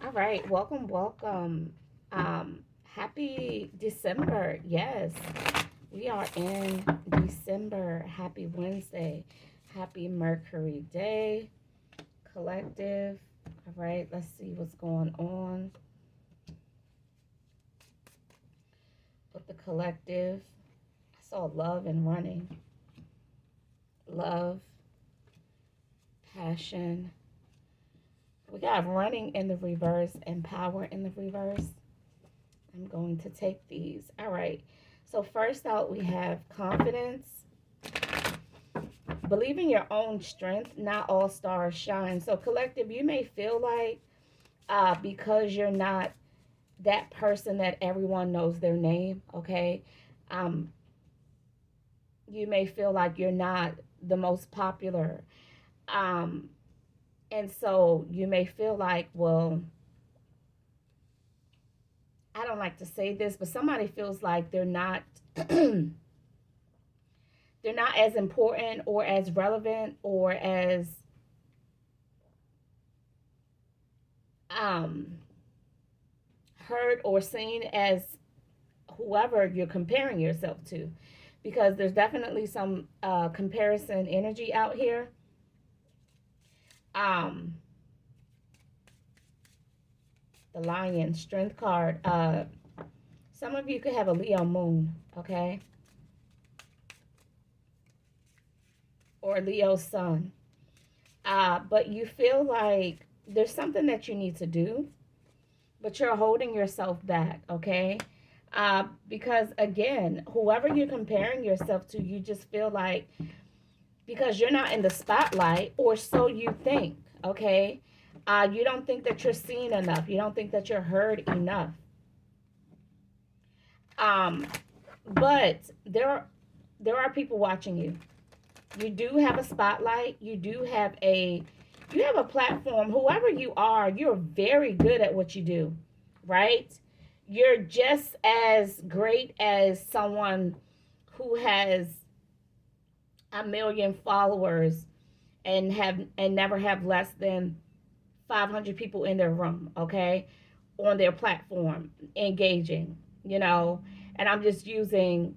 All right, welcome, welcome. Happy December. Yes, we are in December. Happy Wednesday. Happy Mercury Day, collective. All right, let's see what's going on with the collective. I saw love and running. Love, passion. We got running in the reverse and power in the reverse. I'm going to take these. All right. So first out, we have confidence. Believe in your own strength. Not all stars shine. So collective, you may feel like because you're not that person that everyone knows their name, okay? Um, you may feel like you're not the most popular. Um, and so you may feel like, well, I don't like to say this, but somebody feels like they're not they're not as important or as relevant or as um, heard or seen as whoever you're comparing yourself to, because there's definitely some comparison energy out here. um the lion strength card, some of you could have a Leo moon, okay, or Leo sun. But you feel like there's something that you need to do, but you're holding yourself back, okay? Because again, whoever you're comparing yourself to, you just feel like because you're not in the spotlight, or so you think, okay? You don't think that you're seen enough. You don't think that you're heard enough. Um, but there are people watching you. You do have a spotlight. You have a platform. Whoever you are, you're very good at what you do, right? You're just as great as someone who has a million followers and never have less than 500 people in their room, okay, on their platform engaging, you know. And I'm just using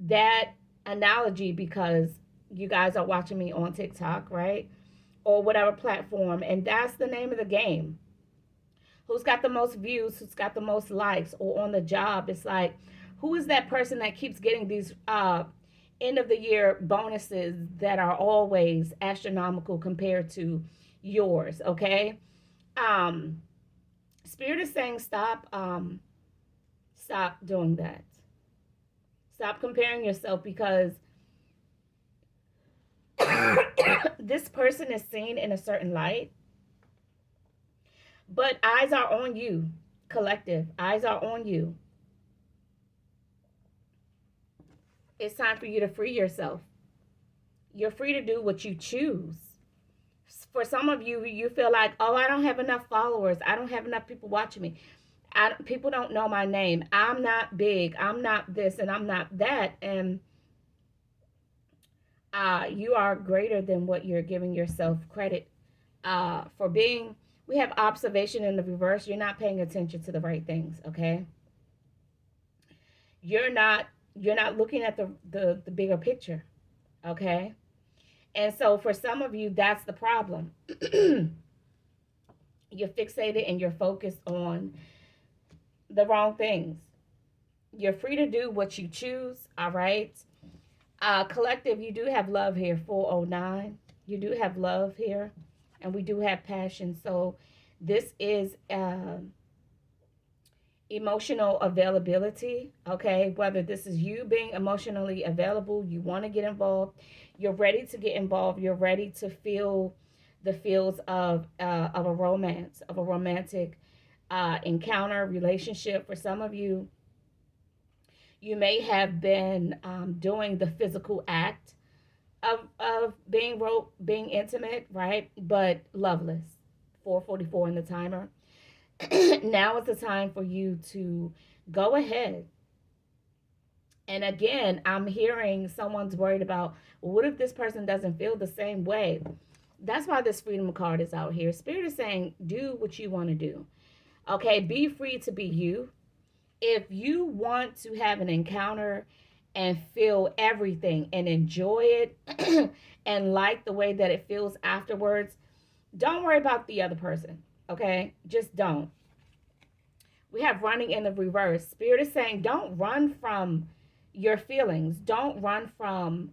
that analogy because you guys are watching me on TikTok, right? Or whatever platform. And that's the name of the game. Who's got the most views? Who's got the most likes? Or on the job, it's like, who is that person that keeps getting these end of the year bonuses that are always astronomical compared to yours, okay? Um, Spirit is saying stop doing that. Stop comparing yourself because this person is seen in a certain light, but eyes are on you, collective. Eyes are on you. It's time for you to free yourself. You're free to do what you choose. For some of you, you feel like, oh, I don't have enough followers. I don't have enough people watching me. People don't know my name. I'm not big. I'm not this and I'm not that. And you are greater than what you're giving yourself credit for being. We have observation in the reverse. You're not paying attention to the right things, okay? You're not looking at the bigger picture, okay? And so for some of you, that's the problem. You're fixated and you're focused on the wrong things. You're free to do what you choose, all right? Collective, you do have love here, 409. You do have love here, and we do have passion. So this is emotional availability, okay? Whether this is you being emotionally available, you want to get involved, you're ready to get involved, you're ready to feel the feels of a romance, of a romantic encounter, relationship. For some of you, you may have been doing the physical act of being intimate, right? But loveless. 444 in the timer. Now is the time for you to go ahead. And again, I'm hearing someone's worried about, well, what if this person doesn't feel the same way? That's why this freedom card is out here. Spirit is saying, do what you want to do. Okay, be free to be you. If you want to have an encounter and feel everything and enjoy it and like the way that it feels afterwards, don't worry about the other person. Okay, just don't. We have running in the reverse. Spirit is saying, don't run from your feelings. Don't run from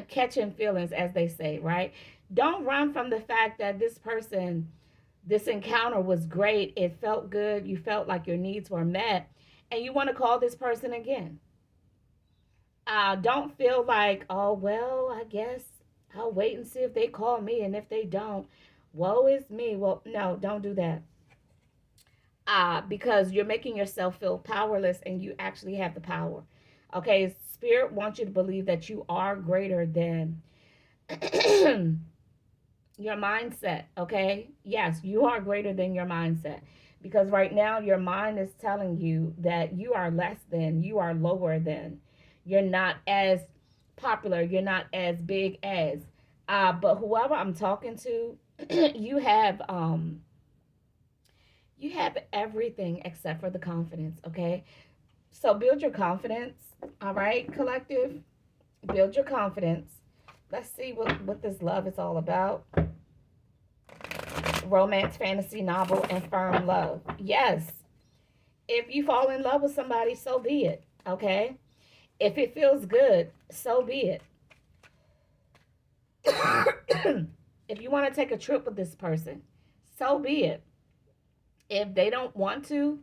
catching feelings, as they say, right? Don't run from the fact that this encounter was great. It felt good. You felt like your needs were met, and you want to call this person again. Don't feel like, oh, well, I guess I'll wait and see if they call me. And if they don't, woe is me. Well, no, don't do that. Because you're making yourself feel powerless and you actually have the power. Okay, Spirit wants you to believe that you are greater than your mindset. Okay, yes, you are greater than your mindset, because right now your mind is telling you that you are less than, you are lower than, you're not as popular, you're not as big as. But whoever I'm talking to, you have you have everything except for the confidence. Okay, so build your confidence. All right, collective, build your confidence. Let's see what this love is all about. Romance, fantasy, novel, and firm love. Yes, if you fall in love with somebody, so be it. Okay, if it feels good, so be it. If you want to take a trip with this person, so be it. If they don't want to,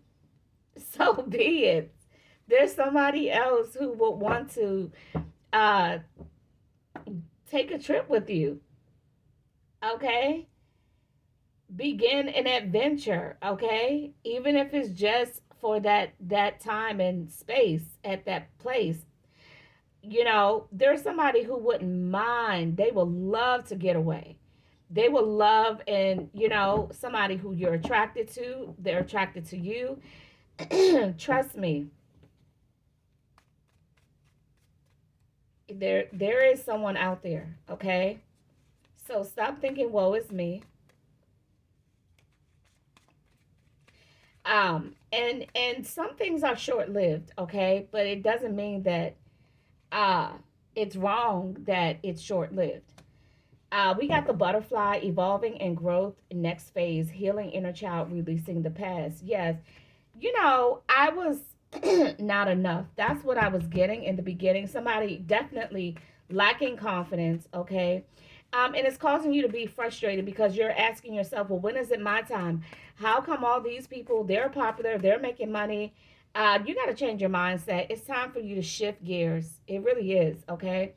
so be it. There's somebody else who would want to uh, take a trip with you. Okay, begin an adventure. Okay, even if it's just for that time and space at that place. There's somebody who wouldn't mind. They will love to get away. They will love, and somebody who you're attracted to, they're attracted to you. Trust me, there is someone out there. Okay, so stop thinking, woe is me. And some things are short lived. Okay, but it doesn't mean that uh it's wrong that it's short lived. We got the butterfly, evolving and growth, next phase, healing inner child, releasing the past. Yes, I was not enough. That's what I was getting in the beginning. Somebody definitely lacking confidence, okay? And it's causing you to be frustrated because you're asking yourself, well, when is it my time? How come all these people, they're popular, they're making money? You got to change your mindset. It's time for you to shift gears. It really is, okay?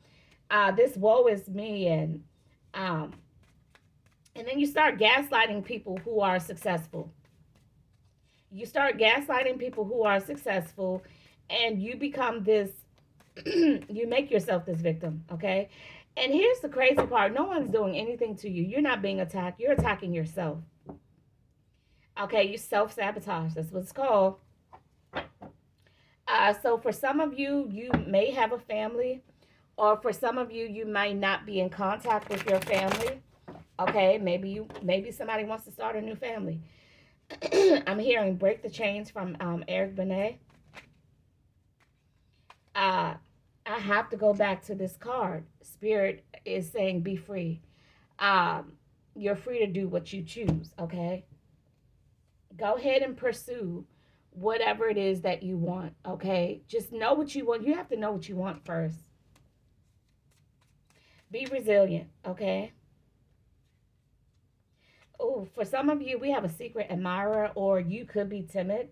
This woe is me, um, and then you start gaslighting people who are successful. You start gaslighting people who are successful, and you become this, you make yourself this victim, okay? And here's the crazy part, no one's doing anything to you. You're not being attacked, you're attacking yourself. Okay, you self sabotage. That's what it's called. So for some of you, you may have a family, or for some of you, you might not be in contact with your family. Okay, maybe somebody wants to start a new family. I'm hearing break the chains from Eric Benet. Uh, I have to go back to this card. Spirit is saying, be free. Um, you're free to do what you choose, okay? Go ahead and pursue whatever it is that you want, okay? Just know what you want. You have to know what you want first. Be resilient, okay? Oh, for some of you, we have a secret admirer, or you could be timid,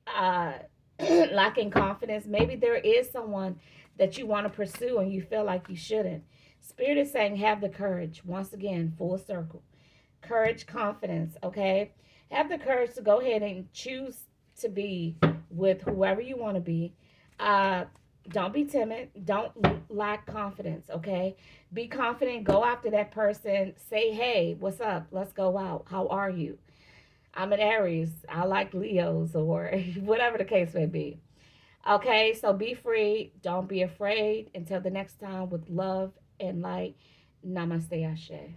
uh, lacking confidence. Maybe there is someone that you want to pursue and you feel like you shouldn't. Spirit is saying, have the courage. Once again, full circle. Courage, confidence, okay? Have the courage to go ahead and choose to be with whoever you want to be. Uh, don't be timid. Don't lack confidence, okay? Be confident. Go after that person. Say, hey, what's up? Let's go out. How are you? I'm an Aries. I like Leos, or whatever the case may be. Okay, so be free. Don't be afraid. Until the next time, with love and light. Namaste Ashe.